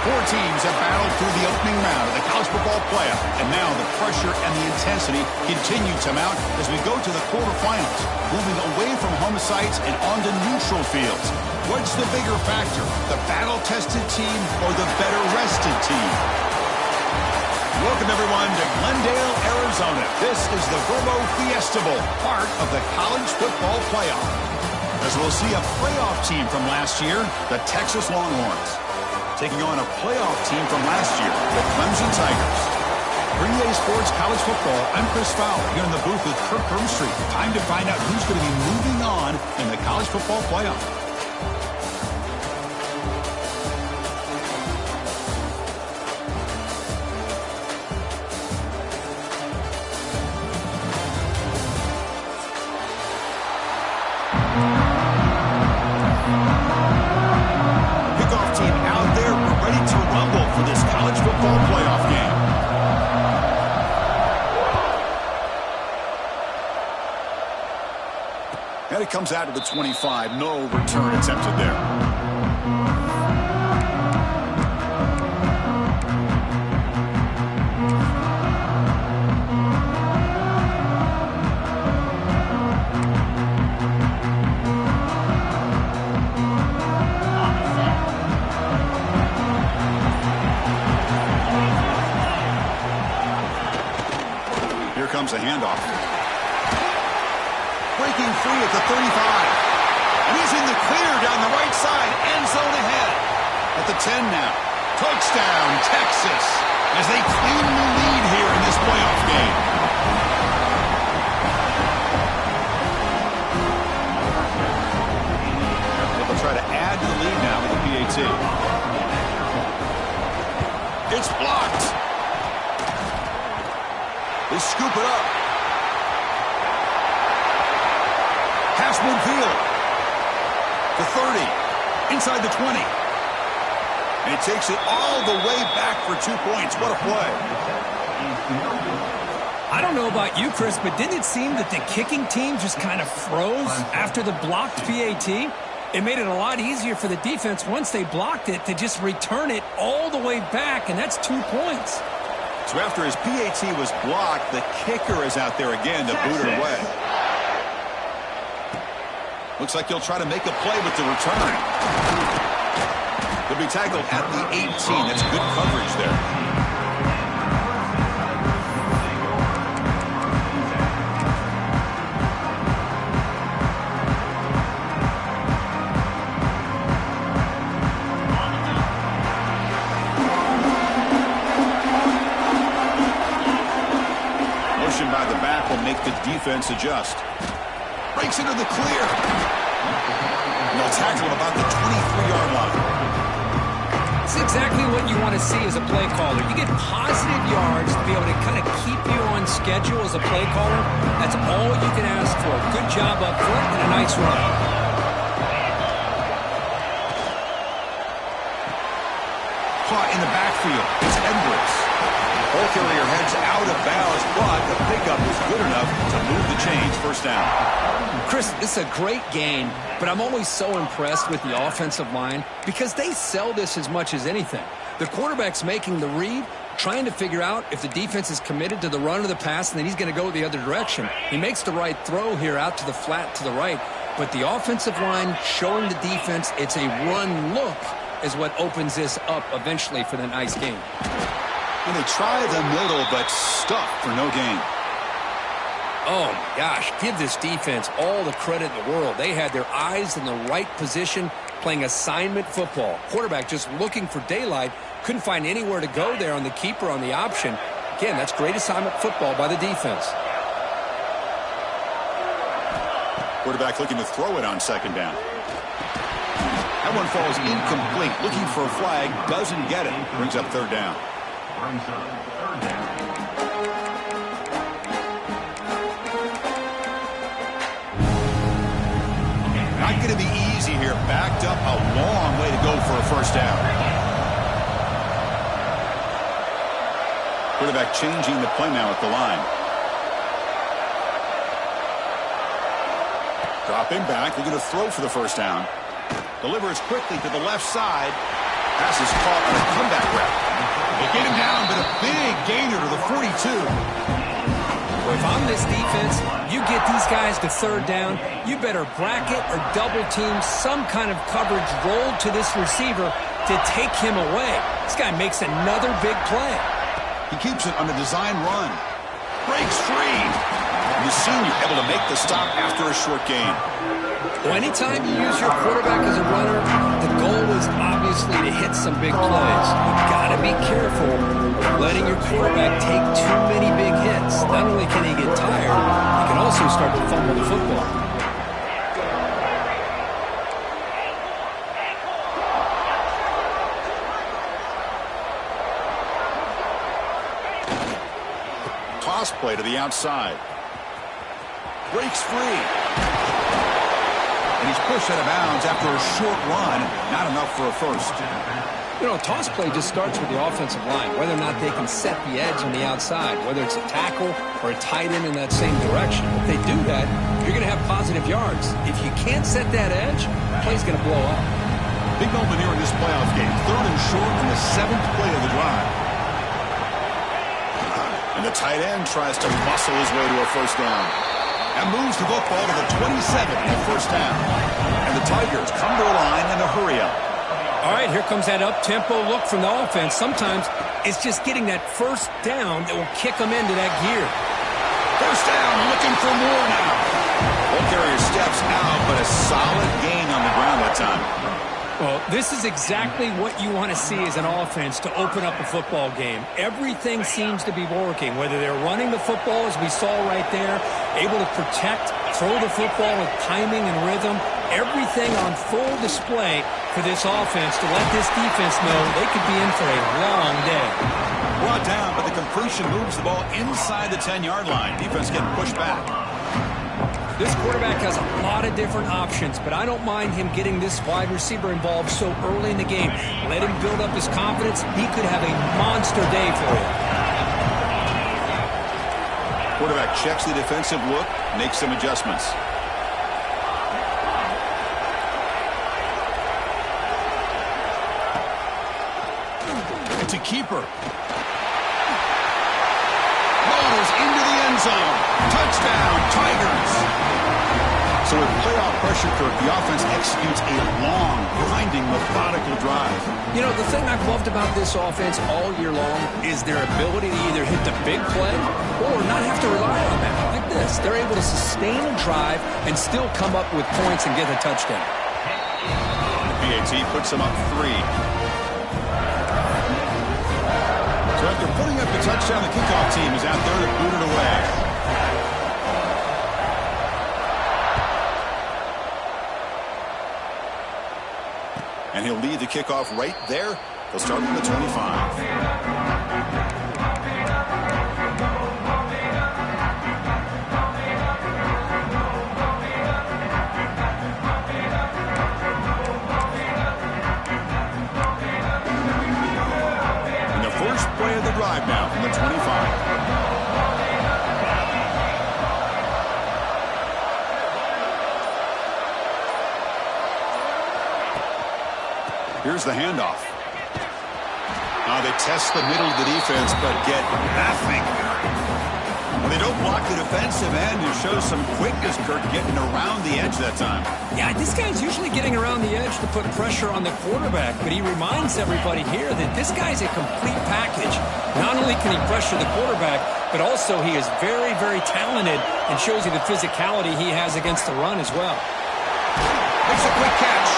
Four teams have battled through the opening round of the college football playoff, and now the pressure and the intensity continue to mount as we go to the quarterfinals, moving away from home sites and onto neutral fields. What's the bigger factor, the battle-tested team or the better-rested team? Welcome, everyone, to Glendale, Arizona. This is the Verbo Fiesta Bowl, part of the college football playoff. As we'll see a playoff team from last year, the Texas Longhorns, taking on a playoff team from last year, the Clemson Tigers. For EA Sports College Football, I'm Chris Fowler, here in the booth with Kirk Herbstreit. Time to find out who's going to be moving on in the college football playoff. And it comes out of the 25. No return attempted there. Here comes a handoff. Breaking free at the 35. And he's in the clear down the right side. End zone ahead. At the 10 now. Touchdown, Texas. As they claim the lead here in this playoff game. They'll try to add to the lead now with the PAT. It's blocked. They scoop it up. Pass midfield. The 30. Inside the 20. And he takes it all the way back for 2 points. What a play. I don't know about you, Chris, but didn't it seem that the kicking team just kind of froze after the blocked PAT? It made it a lot easier for the defense once they blocked it to just return it all the way back, and that's 2 points. So after his PAT was blocked, the kicker is out there again to boot it away. Looks like he'll try to make a play with the return. He'll be tackled at the 18. That's good coverage there. Motion by the back will make the defense adjust. Breaks into the clear. And they'll tackle him about the 23-yard line. It's exactly what you want to see as a play caller. You get positive yards to be able to kind of keep you on schedule as a play caller. That's all you can ask for. Good job up front and a nice run. Caught in the backfield. It's Edwards. Ball carrier heads out of bounds, but the pickup is good enough to move the chains. First down. Chris, this is a great game, but I'm always so impressed with the offensive line because they sell this as much as anything. The quarterback's making the read, trying to figure out if the defense is committed to the run or the pass, and then he's going to go the other direction. He makes the right throw here out to the flat to the right, but the offensive line showing the defense it's a run look is what opens this up eventually for the nice game. And they try the middle, but stuffed for no gain. Oh, my gosh, give this defense all the credit in the world. They had their eyes in the right position, playing assignment football. Quarterback just looking for daylight, couldn't find anywhere to go there on the keeper on the option. Again, that's great assignment football by the defense. Quarterback looking to throw it on second down. That one falls incomplete. Looking for a flag, doesn't get it. Brings up third down. Not going to be easy here. Backed up a long way to go for a first down. Quarterback changing the play now at the line. Dropping back, looking to throw for the first down. Delivers quickly to the left side. Pass is caught on a comeback route. They get him down, but a big gainer to the 42. Well, if I'm this defense, you get these guys to third down, you better bracket or double team some kind of coverage rolled to this receiver to take him away. This guy makes another big play. He keeps it on a design run. Breaks free. And the senior able to make the stop after a short gain. Well, anytime you use your quarterback as a runner, the goal is obviously to hit some big plays. You've got to be careful of letting your quarterback take too many big hits. Not only can he get tired, he can also start to fumble the football. Toss play to the outside. Breaks free. And he's pushed out of bounds after a short run. Not enough for a first. You know, a toss play just starts with the offensive line, whether or not they can set the edge on the outside, whether it's a tackle or a tight end in that same direction. If they do that, you're going to have positive yards. If you can't set that edge, the play's going to blow up. Big moment here in this playoff game. 3rd and short on the 7th play of the drive. And the tight end tries to muscle his way to a first down. And moves the football to the 27 in the first down. And the Tigers come to a line in a hurry-up. All right, here comes that up-tempo look from the offense. Sometimes it's just getting that first down that will kick them into that gear. First down, looking for more now. Ball carrier steps out, but a solid gain on the ground that time. Well, this is exactly what you want to see as an offense to open up a football game. Everything seems to be working, whether they're running the football, as we saw right there, able to protect, throw the football with timing and rhythm, everything on full display for this offense to let this defense know they could be in for a long day. Brought down, but the completion moves the ball inside the 10-yard line. Defense getting pushed back. This quarterback has a lot of different options, but I don't mind him getting this wide receiver involved so early in the game. Let him build up his confidence. He could have a monster day for you. Quarterback checks the defensive look, makes some adjustments. It's a keeper. Ball is into the end zone. Touchdown, Tigers. So with playoff pressure, Kirk, the offense executes a long, grinding, methodical drive. You know, the thing I've loved about this offense all year long is their ability to either hit the big play or not have to rely on that. Like this, they're able to sustain a drive and still come up with points and get a touchdown. The PAT puts them up 3. So after putting up the touchdown, the kickoff team is out there to boot it away. And he'll lead the kickoff right there. They'll start from the 25. And the first play of the drive now from the 25. Here's the handoff. They test the middle of the defense, but get nothing. Well, they don't block the defensive end and show some quickness, Kirk, getting around the edge that time. Yeah, this guy's usually getting around the edge to put pressure on the quarterback, but he reminds everybody here that this guy's a complete package. Not only can he pressure the quarterback, but also he is very, very talented and shows you the physicality he has against the run as well. Makes a quick catch.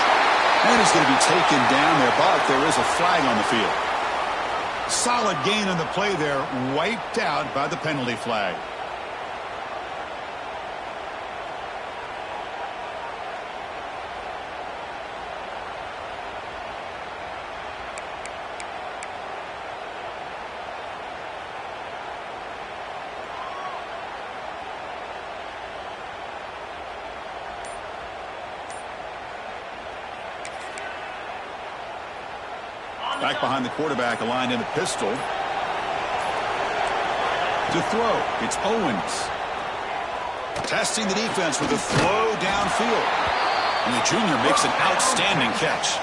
And he's going to be taken down there, but there is a flag on the field. Solid gain on the play there, wiped out by the penalty flag. Back behind the quarterback, aligned in the pistol. To throw, it's Owens. Testing the defense with a throw downfield. And the junior makes an outstanding catch.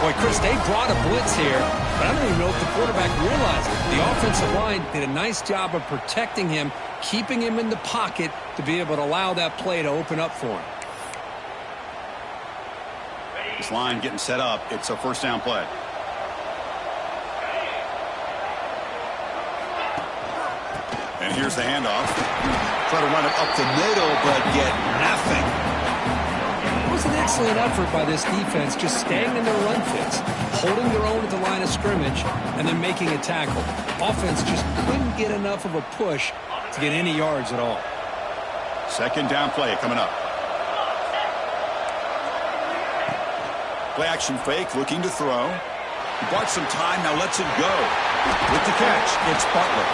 Boy, Chris, they brought a blitz here, but I don't even know if the quarterback realized it. The offensive line did a nice job of protecting him, keeping him in the pocket to be able to allow that play to open up for him. This line getting set up. It's a first down play. And here's the handoff. Try to run it up the middle, but get nothing. It was an excellent effort by this defense, just staying in their run fits, holding their own at the line of scrimmage, and then making a tackle. Offense just couldn't get enough of a push to get any yards at all. Second down play coming up. Play action fake, looking to throw. He bought some time, now lets it go. With the catch, it's Butler.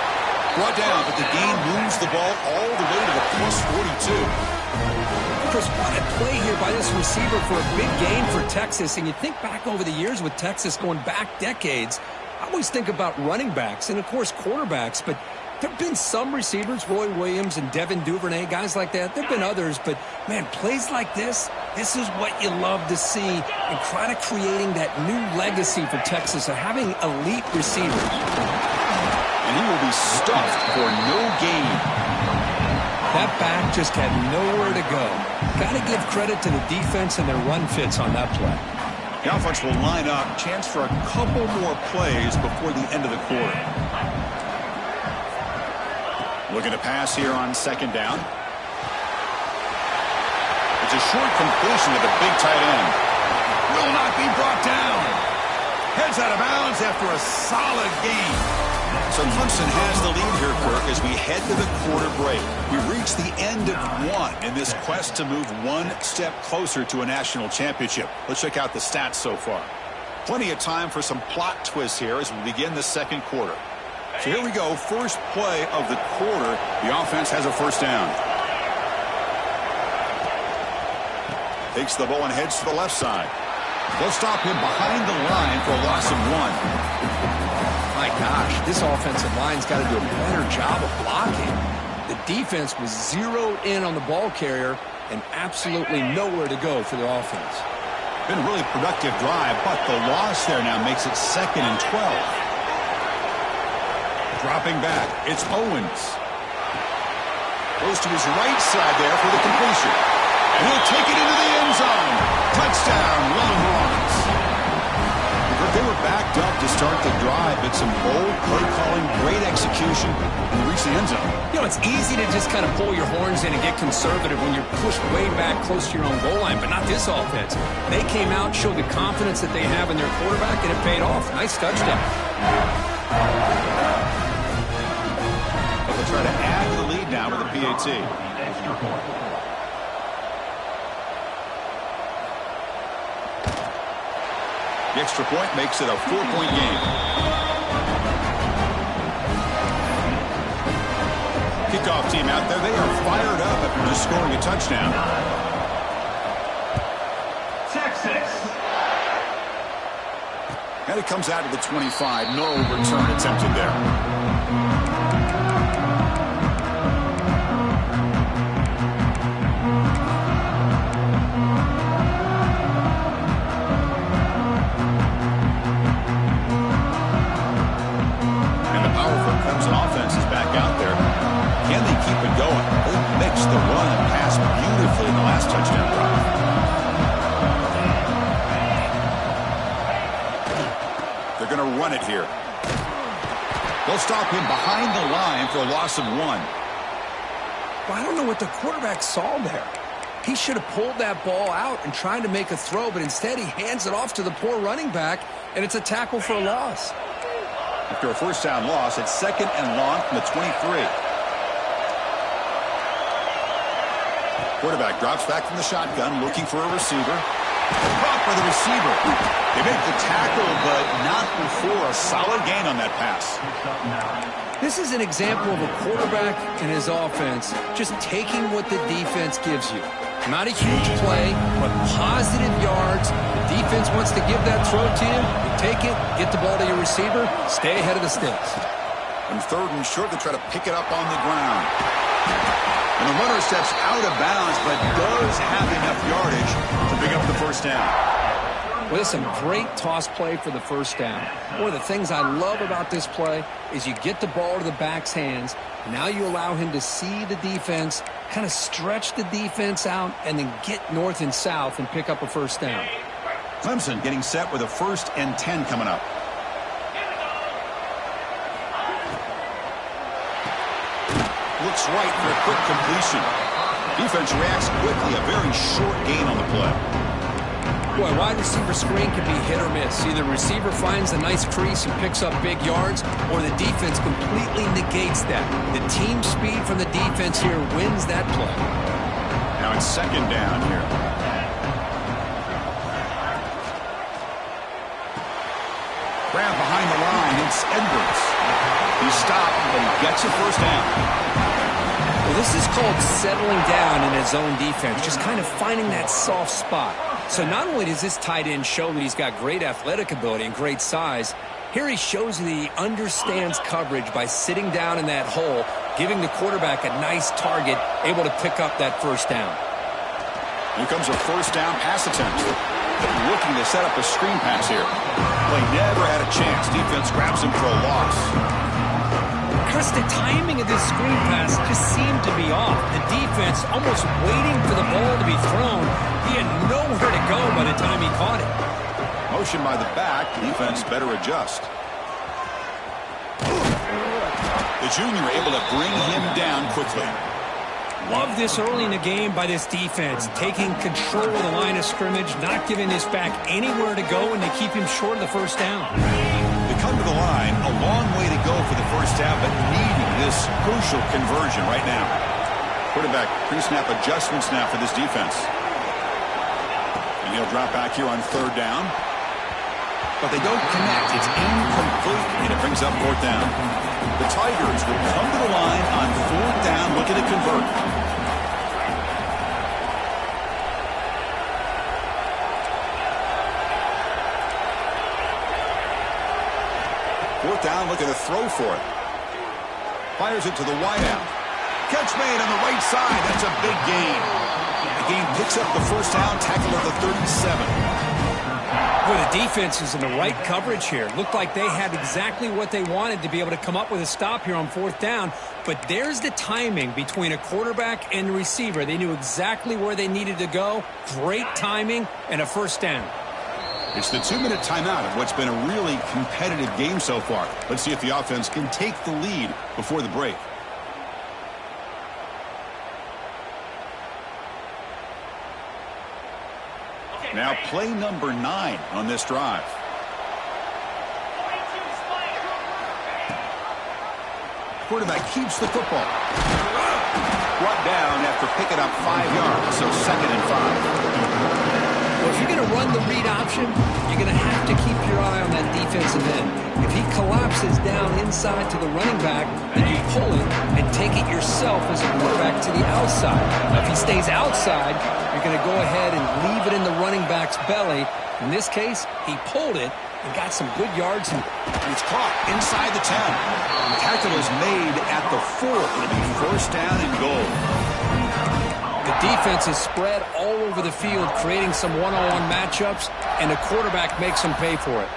Brought down, but the gain moves the ball all the way to the plus 42. Chris, what a play here by this receiver for a big gain for Texas. And you think back over the years with Texas going back decades, I always think about running backs and, of course, quarterbacks. But there have been some receivers, Roy Williams and Devin Duvernay, guys like that. There have been others. But, man, plays like this is what you love to see and kind of creating that new legacy for Texas of having elite receivers. And he will be stuffed for no gain. That back just had nowhere to go. Got to give credit to the defense and their run fits on that play. The offense will line up. Chance for a couple more plays before the end of the quarter. Looking to pass here on second down. It's a short completion to the big tight end. Will not be brought down. Heads out of bounds after a solid gain. So Clemson has the lead here, Kirk, as we head to the quarter break. We reach the end of one in this quest to move one step closer to a national championship. Let's check out the stats so far. Plenty of time for some plot twists here as we begin the second quarter. So here we go, first play of the quarter. The offense has a first down. Takes the ball and heads to the left side. They'll stop him behind the line for a loss of 1. My gosh, this offensive line's got to do a better job of blocking. The defense was zeroed in on the ball carrier and absolutely nowhere to go for the offense. Been a really productive drive, but the loss there now makes it 2nd and 12. Dropping back, it's Owens. Goes to his right side there for the completion. And he'll take it into the end zone. Touchdown, Longhorns. They were backed up to start the drive, but some bold play calling, great execution, and reach the end zone. You know, it's easy to just kind of pull your horns in and get conservative when you're pushed way back close to your own goal line, but not this offense. They came out, showed the confidence that they have in their quarterback, and it paid off. Nice touchdown. They'll try to add to the lead now with a PAT. The extra point makes it a 4-point game. Kickoff team out there. They are fired up after just scoring a touchdown. Texas. And it comes out to the 25. No return attempted there. Can they keep it going? They mixed the run and pass beautifully in the last touchdown drive. They're going to run it here. They'll stop him behind the line for a loss of 1. Well, I don't know what the quarterback saw there. He should have pulled that ball out and tried to make a throw, but instead he hands it off to the poor running back, and it's a tackle for a loss. After a first down loss, it's 2nd and long from the 23. Quarterback drops back from the shotgun, looking for a receiver. Caught by the receiver. They make the tackle, but not before a solid gain on that pass. This is an example of a quarterback and his offense just taking what the defense gives you. Not a huge play, but positive yards. The defense wants to give that throw to you. You take it, get the ball to your receiver, stay ahead of the sticks. On 3rd and short, they try to pick it up on the ground. And the runner steps out of bounds, but does have enough yardage to pick up the first down. with some great toss play for the first down. One of the things I love about this play is you get the ball to the back's hands. Now you allow him to see the defense, kind of stretch the defense out, and then get north and south and pick up a first down. Clemson getting set with a 1st and 10 coming up. Looks right for a quick completion. Defense reacts quickly. A very short gain on the play. Boy, wide receiver screen can be hit or miss. Either the receiver finds a nice crease and picks up big yards, or the defense completely negates that. The team speed from the defense here wins that play. Now it's 2nd down here. Grab behind the line. It's Edwards. He stopped, but he gets a first down. Well, this is called settling down in his own defense, just kind of finding that soft spot. So not only does this tight end show that he's got great athletic ability and great size, here he shows that he understands coverage by sitting down in that hole, giving the quarterback a nice target, able to pick up that first down. Here comes a first down pass attempt. Looking to set up a screen pass here. Play never had a chance. Defense grabs him for a loss. Chris, the timing of this screen pass just seemed to be off. The defense almost waiting for the ball to be thrown. He had nowhere to go by the time he caught it. Motion by the back. Defense better adjust. The junior able to bring him down quickly. Love this early in the game by this defense, taking control of the line of scrimmage, not giving this back anywhere to go, and they keep him short of the first down. They come to the line, a long way to go for the first down, but needing this crucial conversion right now. Quarterback pre-snap adjustments now for this defense. And he'll drop back here on 3rd down. But they don't connect. It's incomplete, and it brings up 4th down. The Tigers will come to the line on 4th down, looking to convert. Fourth down, looking to throw for it. Fires it to the wideout. Catch made on the right side. That's a big gain. The game picks up the first down, tackle at the 37. Well, the defense is in the right coverage here. Looked like they had exactly what they wanted to be able to come up with a stop here on 4th down. But there's the timing between a quarterback and the receiver. They knew exactly where they needed to go. Great timing and a first down. It's the 2-minute timeout of what's been a really competitive game so far. Let's see if the offense can take the lead before the break. Now play number 9 on this drive. Quarterback keeps the football. Brought down after picking up 5 yards, so 2nd and 5. Well, if you're going to run the read option, you're going to have to keep your eye on that defensive end. If he collapses down inside to the running back, then you pull it and take it yourself as a quarterback to the outside. Now, if he stays outside, you're going to go ahead and leave it in the running back's belly. In this case, he pulled it and got some good yards. And it's caught inside the 10. The tackle is made at the 4. It'll be first down and goal. The defense is spread all over the field, creating some one-on-one matchups, and the quarterback makes them pay for it.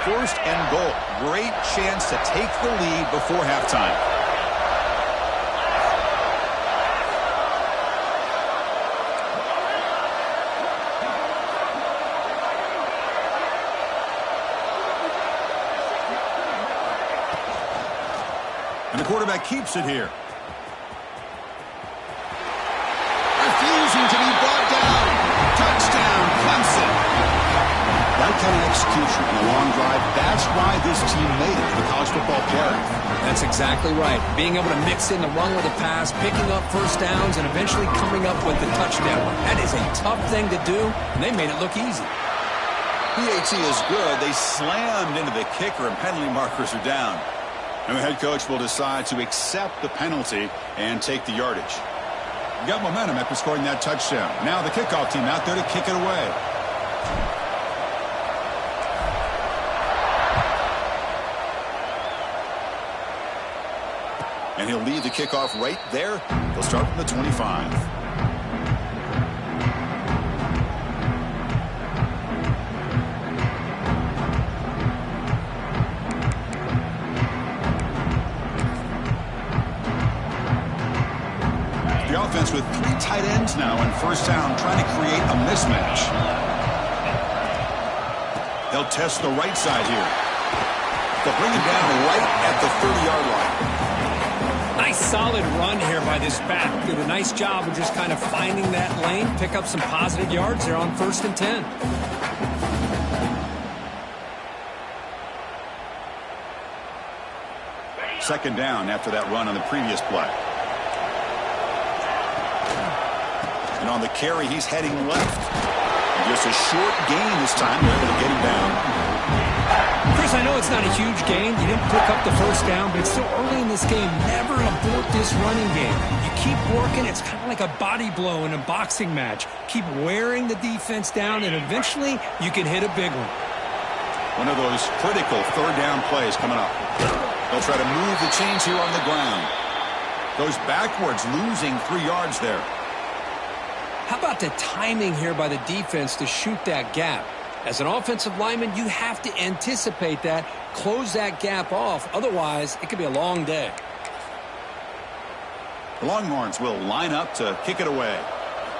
First and goal. Great chance to take the lead before halftime. And the quarterback keeps it here. Refusing to be brought down. Touchdown, Clemson. That kind of execution in a long drive, that's why this team made it to the college football playoff. That's exactly right. Being able to mix in the run with the pass, picking up first downs, and eventually coming up with the touchdown. That is a tough thing to do, and they made it look easy. PAT is good. They slammed into the kicker, and penalty markers are down. And the head coach will decide to accept the penalty and take the yardage. Got momentum after scoring that touchdown. Now the kickoff team out there to kick it away. And he'll lead the kickoff right there. They'll start from the 25. The offense with 3 tight ends now in first down, trying to create a mismatch. They'll test the right side here. They'll bring him down right at the 30-yard line. Nice solid run here by this back. Did a nice job of just kind of finding that lane, pick up some positive yards there on 1st and 10. Second down after that run on the previous play. And on the carry, he's heading left. And just a short gain this time. They're able to get him down. Chris, I know it's not a huge gain. You didn't pick up the first down, but it's still early in this game. Never abort this running game. You keep working. It's kind of like a body blow in a boxing match. Keep wearing the defense down, and eventually you can hit a big one. One of those critical third down plays coming up. They'll try to move the chains here on the ground. Goes backwards, losing 3 yards there. How about the timing here by the defense to shoot that gap? As an offensive lineman, you have to anticipate that, close that gap off. Otherwise, it could be a long day. The Longhorns will line up to kick it away.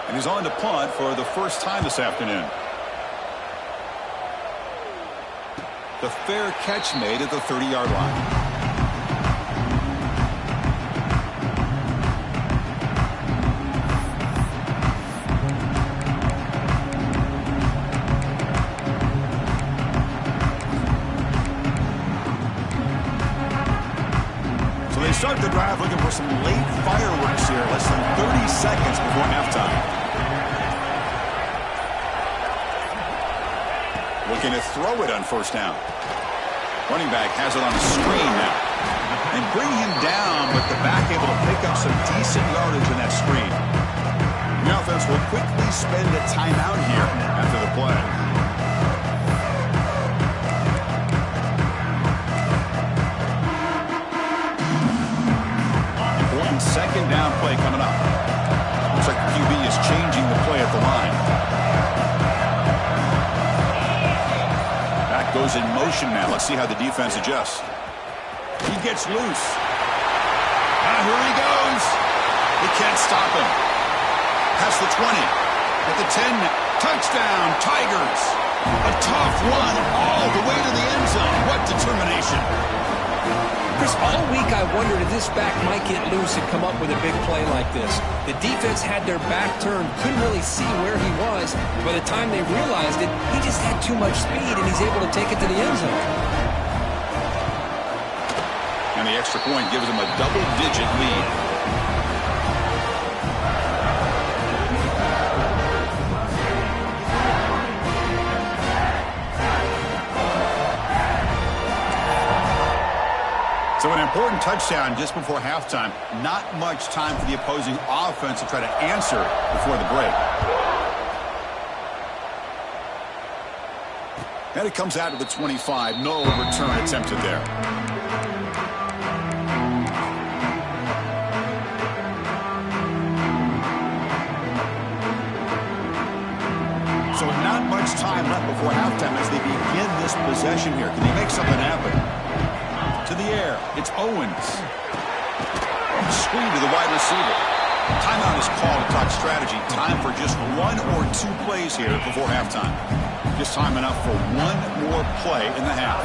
And he's on to punt for the first time this afternoon. The fair catch made at the 30-yard line. Start the drive looking for some late fireworks here. Less than 30 seconds before halftime. Looking to throw it on first down. Running back has it on the screen now. And bring him down, but the back able to pick up some decent yardage in that screen. The offense will quickly spend a timeout here after the play. Second down play coming up. Looks like the QB is changing the play at the line. Back goes in motion now. Let's see how the defense adjusts. He gets loose. Here he goes. They can't stop him. Past the 20. At the 10. Touchdown, Tigers. A tough run all the way to the end zone. What determination. Chris, all week I wondered if this back might get loose and come up with a big play like this. The defense had their back turned, couldn't really see where he was. By the time they realized it, he just had too much speed, and he's able to take it to the end zone. And the extra point gives him a double-digit lead. So an important touchdown just before halftime. Not much time for the opposing offense to try to answer before the break. And it comes out to the 25. No return attempted there. So not much time left before halftime as they begin this possession here. Can they make something happen? To the air, it's Owens. Screen to the wide receiver. Timeout is called to talk strategy. Time for just 1 or 2 plays here before halftime. Just time enough for 1 more play in the half.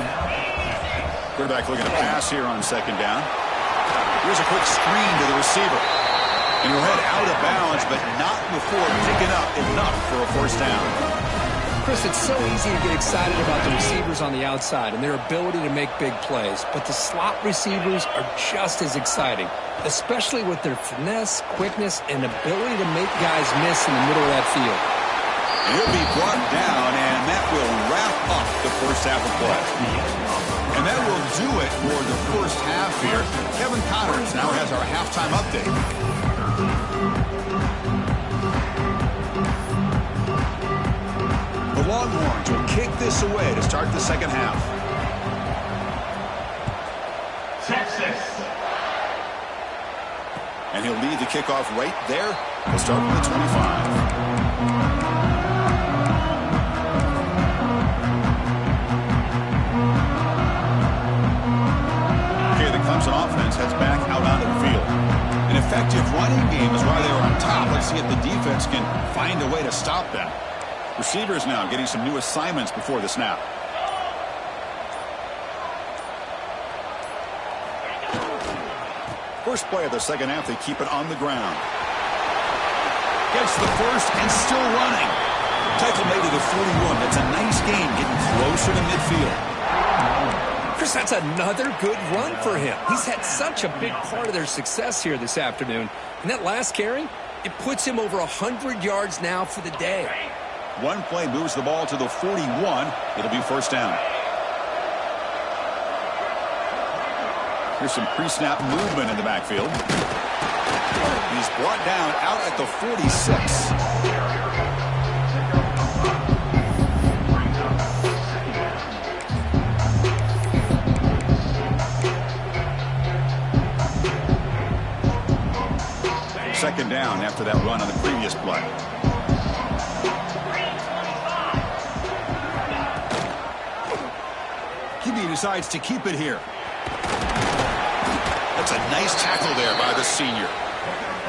Quarterback looking to pass here on second down. Here's a quick screen to the receiver. And he'll head out of bounds, but not before picking up enough for a first down. Chris, it's so easy to get excited about the receivers on the outside and their ability to make big plays, but the slot receivers are just as exciting, especially with their finesse, quickness, and ability to make guys miss in the middle of that field. And he'll be brought down, and that will wrap up the first half of play. And that will do it for the first half here. Kevin Connors now has our halftime update. The Longhorns will kick this away to start the second half. Texas. And he'll lead the kickoff right there. He'll start with the 25. Clemson offense heads back out onto the field. An effective running game is why they were on top. Let's see if the defense can find a way to stop them. Receivers now getting some new assignments before the snap. First play of the second half, they keep it on the ground. Gets the first and still running. Tackle made to the 41. That's a nice gain, getting closer to midfield. Chris, that's another good run for him. He's had such a big part of their success here this afternoon. And that last carry, it puts him over 100 yards now for the day. One play moves the ball to the 41. It'll be first down. Here's some pre-snap movement in the backfield. He's brought down out at the 46. Second down after that run on the previous play. QB decides to keep it here. That's a nice tackle there by the senior.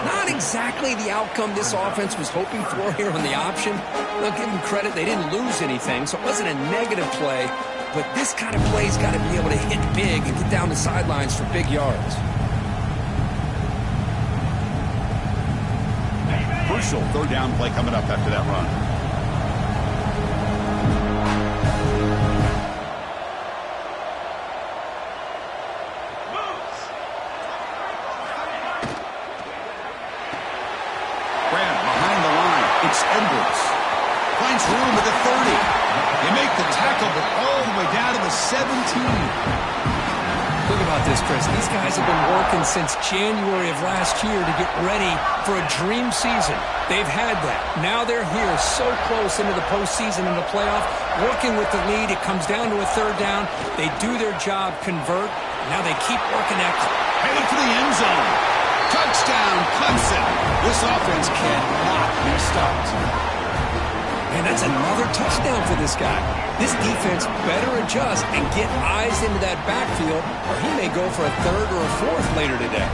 Not exactly the outcome this offense was hoping for here on the option. Look, give them credit, they didn't lose anything, so it wasn't a negative play. But this kind of play's got to be able to hit big and get down the sidelines for big yards. Crucial third down play coming up after that run. Grant behind the line. It's Edwards. Finds room at the 30. They make the tackle, but all the way down to the 17. Think about this, Chris. These guys have been working since January of last year to get ready for a dream season. They've had that. Now they're here so close into the postseason and the playoff, working with the lead. It comes down to a third down. They do their job, convert. Now they keep working that. Headed for the end zone. Touchdown, Clemson. This offense cannot be stopped. And that's another touchdown for this guy. This defense better adjust and get eyes into that backfield, or he may go for a third or a fourth later today.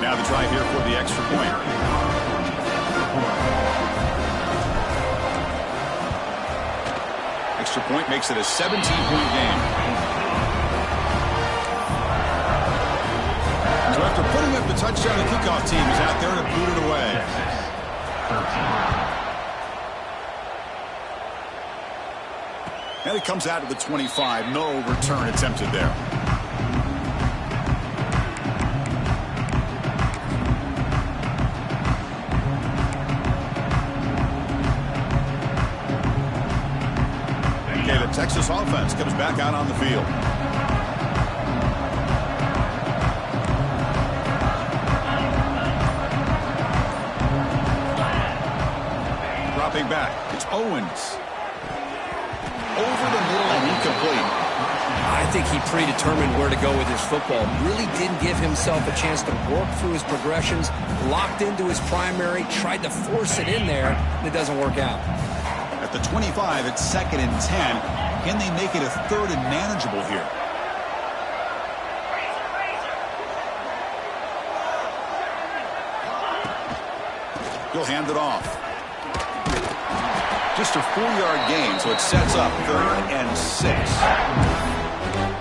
Now the try here for the extra point. Extra point makes it a 17-point game. So after putting up the touchdown, the kickoff team is out there to boot it away. And it comes out to the 25. No return attempted there. Okay, the Texas offense comes back out on the field. Back. It's Owens. Over the middle and incomplete. I think he predetermined where to go with his football. Really didn't give himself a chance to work through his progressions. Locked into his primary. Tried to force it in there. And it doesn't work out. At the 25, it's 2nd and 10. Can they make it a third and manageable here? He'll hand it off. Just a 4-yard gain, so it sets up 3rd and 6.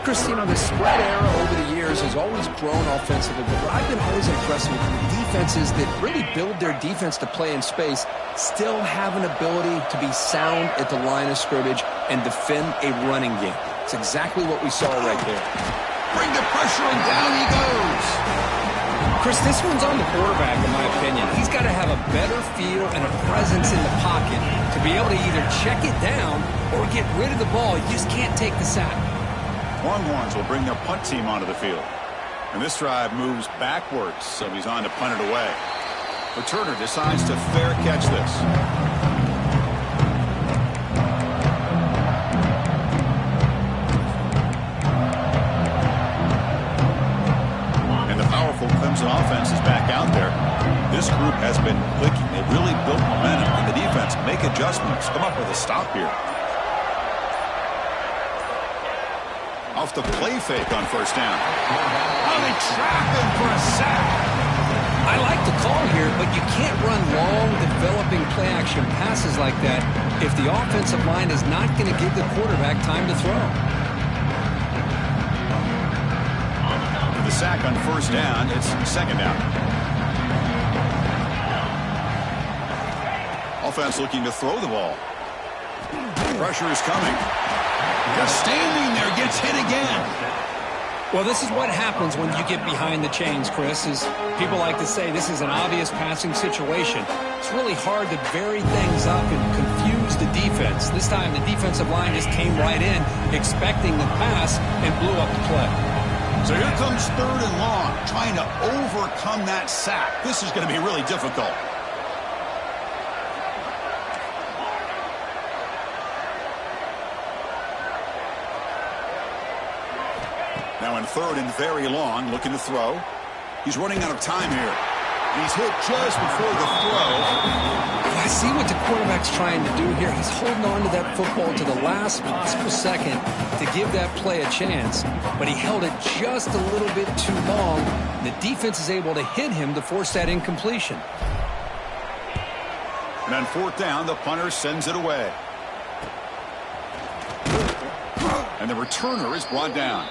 Chris, you know, the spread era over the years has always grown offensively, but I've been always impressed with defenses that really build their defense to play in space, still have an ability to be sound at the line of scrimmage and defend a running game. It's exactly what we saw right there. Bring the pressure, and down he goes. Chris, this one's on the quarterback, in my opinion. He's got to have a better feel and a presence in the pocket to be able to either check it down or get rid of the ball. You just can't take the sack. Longhorns will bring their punt team onto the field. And this drive moves backwards, so he's on to punt it away. Returner decides to fair catch this. This group has been clicking. They really built momentum, and the defense make adjustments. Come up with a stop here. Off the play fake on first down. Oh, they trap him for a sack. I like the call here, but you can't run long, developing play-action passes like that if the offensive line is not going to give the quarterback time to throw. The sack on first down. It's second down. Offense looking to throw the ball. Pressure is coming. Just standing there, gets hit again. Well, this is what happens when you get behind the chains, Chris, is people like to say this is an obvious passing situation. It's really hard to vary things up and confuse the defense. This time the defensive line just came right in expecting the pass and blew up the play. So here comes third and long, trying to overcome that sack. This is going to be really difficult. Now in third and very long, looking to throw. He's running out of time here. He's hit just before the throw. I see what the quarterback's trying to do here. He's holding on to that football to the last possible second to give that play a chance, but he held it just a little bit too long. The defense is able to hit him to force that incompletion. And on fourth down, the punter sends it away. And the returner is brought down.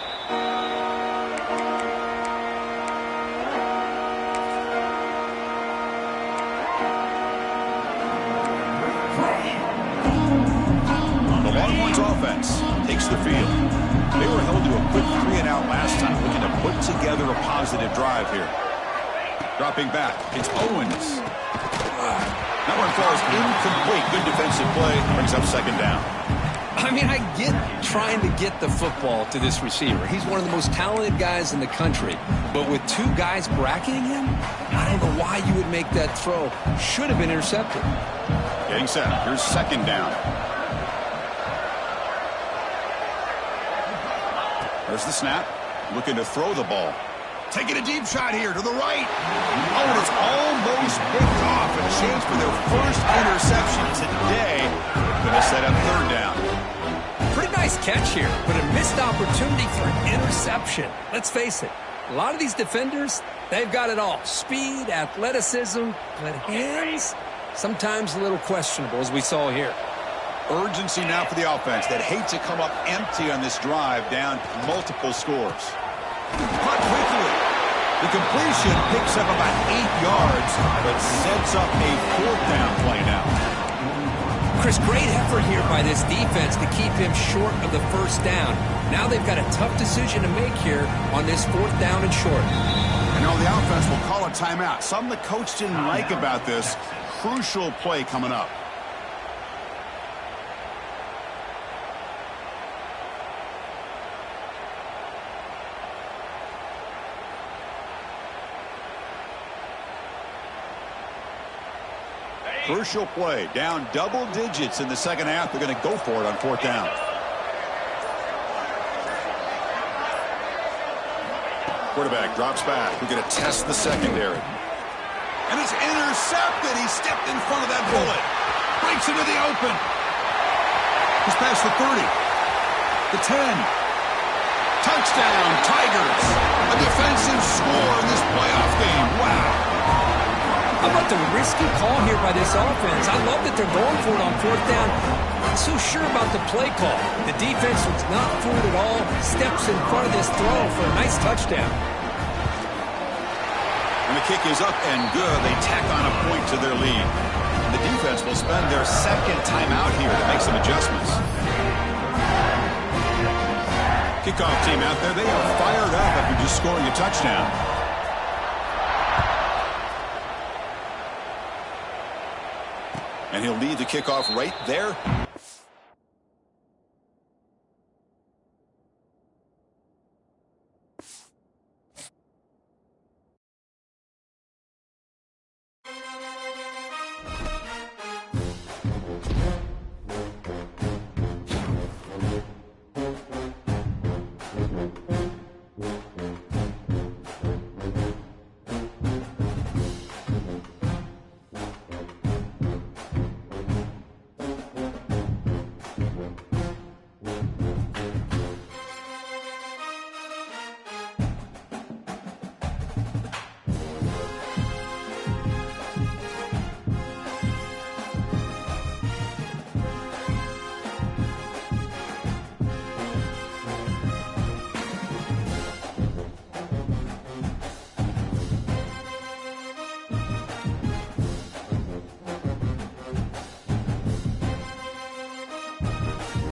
Offense takes the field. They were held to a quick 3-and-out last time, looking to put together a positive drive here. Dropping back, it's Owens. That one falls incomplete. Good defensive play, brings up second down. I mean, I get trying to get the football to this receiver. He's one of the most talented guys in the country. But with two guys bracketing him, I don't know why you would make that throw. Should have been intercepted. Getting set. Here's second down. There's the snap. Looking to throw the ball. Taking a deep shot here to the right. Oh, and it's almost picked off. A chance for their first interception today. Going to set up third down. Pretty nice catch here, but a missed opportunity for an interception. Let's face it, a lot of these defenders, they've got it all. Speed, athleticism, but hands, sometimes a little questionable, as we saw here. Urgency now for the offense that hate to come up empty on this drive, down multiple scores. Caught quickly. The completion picks up about 8 yards, but sets up a fourth down play now. Chris, great effort here by this defense to keep him short of the first down. Now they've got a tough decision to make here on this fourth down and short. And now the offense will call a timeout. Something the coach didn't like about this. Crucial play coming up. Crucial play. Down double digits in the second half. They're going to go for it on fourth down. Quarterback drops back. We're going to test the secondary. And it's intercepted. He stepped in front of that bullet. Breaks into the open. He's past the 30. The 10. Touchdown, Tigers. A defensive score in this playoff game. Wow. How about the risky call here by this offense? I love that they're going for it on fourth down. Not so sure about the play call. The defense was not fooled at all. Steps in front of this throw for a nice touchdown. And the kick is up and good. They tack on a point to their lead. And the defense will spend their second timeout here to make some adjustments. Kickoff team out there, they are fired up after just scoring a touchdown. And he'll lead the kickoff right there